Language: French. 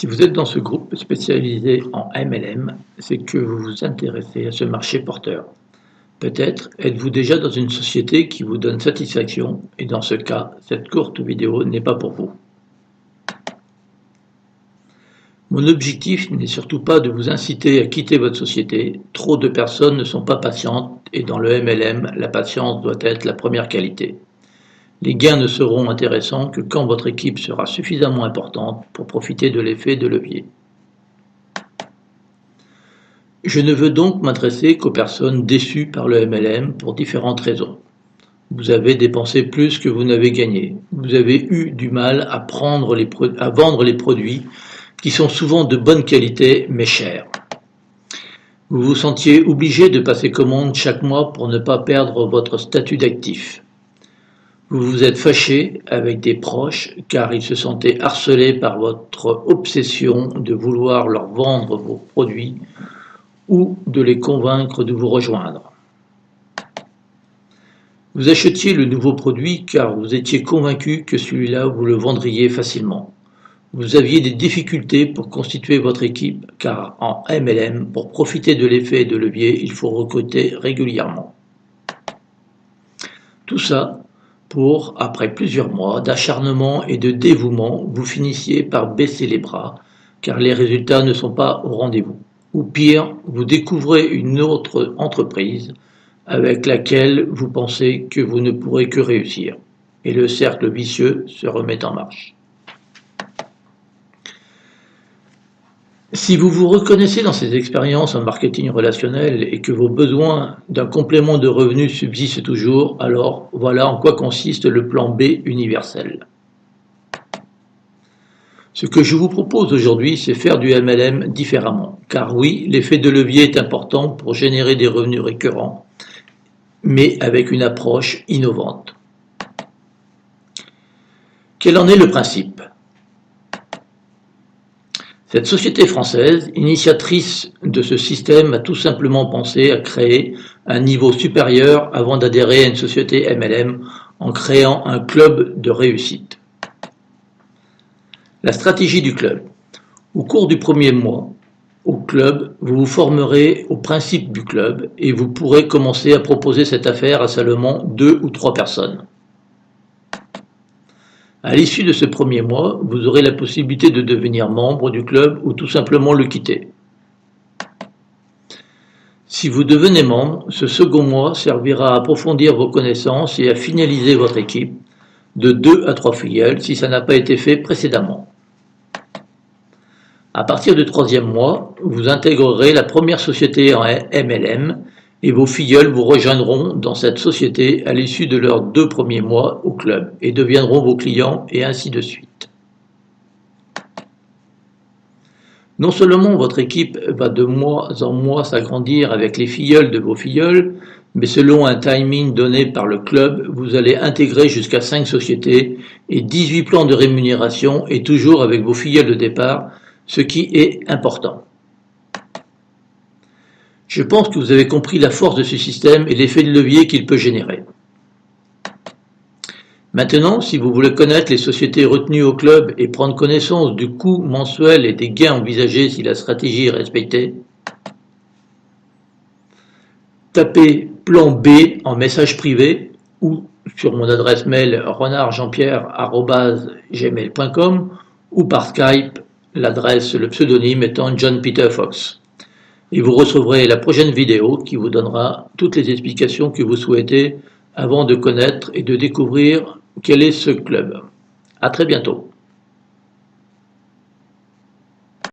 Si vous êtes dans ce groupe spécialisé en MLM, c'est que vous vous intéressez à ce marché porteur. Peut-être êtes-vous déjà dans une société qui vous donne satisfaction et dans ce cas, cette courte vidéo n'est pas pour vous. Mon objectif n'est surtout pas de vous inciter à quitter votre société. Trop de personnes ne sont pas patientes et dans le MLM, la patience doit être la première qualité. Les gains ne seront intéressants que quand votre équipe sera suffisamment importante pour profiter de l'effet de levier. Je ne veux donc m'adresser qu'aux personnes déçues par le MLM pour différentes raisons. Vous avez dépensé plus que vous n'avez gagné. Vous avez eu du mal à vendre les produits qui sont souvent de bonne qualité mais chers. Vous vous sentiez obligé de passer commande chaque mois pour ne pas perdre votre statut d'actif. Vous vous êtes fâché avec des proches car ils se sentaient harcelés par votre obsession de vouloir leur vendre vos produits ou de les convaincre de vous rejoindre. Vous achetiez le nouveau produit car vous étiez convaincu que celui-là vous le vendriez facilement. Vous aviez des difficultés pour constituer votre équipe car en MLM, pour profiter de l'effet de levier, il faut recruter régulièrement. Tout ça pour, après plusieurs mois d'acharnement et de dévouement, vous finissiez par baisser les bras car les résultats ne sont pas au rendez-vous. Ou pire, vous découvrez une autre entreprise avec laquelle vous pensez que vous ne pourrez que réussir. Et le cercle vicieux se remet en marche. Si vous vous reconnaissez dans ces expériences en marketing relationnel et que vos besoins d'un complément de revenus subsistent toujours, alors voilà en quoi consiste le plan B universel. Ce que je vous propose aujourd'hui, c'est faire du MLM différemment. Car oui, l'effet de levier est important pour générer des revenus récurrents, mais avec une approche innovante. Quel en est le principe ? Cette société française, initiatrice de ce système, a tout simplement pensé à créer un niveau supérieur avant d'adhérer à une société MLM en créant un club de réussite. La stratégie du club. Au cours du premier mois, au club, vous vous formerez au principe du club et vous pourrez commencer à proposer cette affaire à seulement 2 ou 3 personnes. À l'issue de ce premier mois, vous aurez la possibilité de devenir membre du club ou tout simplement le quitter. Si vous devenez membre, ce second mois servira à approfondir vos connaissances et à finaliser votre équipe de 2 à 3 filleuls si ça n'a pas été fait précédemment. À partir du troisième mois, vous intégrerez la première société en MLM et vos filleuls vous rejoindront dans cette société à l'issue de leurs 2 premiers mois au club et deviendront vos clients et ainsi de suite. Non seulement votre équipe va de mois en mois s'agrandir avec les filleuls de vos filleuls, mais selon un timing donné par le club, vous allez intégrer jusqu'à 5 sociétés et 18 plans de rémunération et toujours avec vos filleuls de départ, ce qui est important. Je pense que vous avez compris la force de ce système et l'effet de levier qu'il peut générer. Maintenant, si vous voulez connaître les sociétés retenues au club et prendre connaissance du coût mensuel et des gains envisagés si la stratégie est respectée, tapez plan B en message privé ou sur mon adresse mail renardjeanpierre@gmail.com ou par Skype, le pseudonyme étant John Peter Fox. Et vous recevrez la prochaine vidéo qui vous donnera toutes les explications que vous souhaitez avant de connaître et de découvrir quel est ce club. À très bientôt.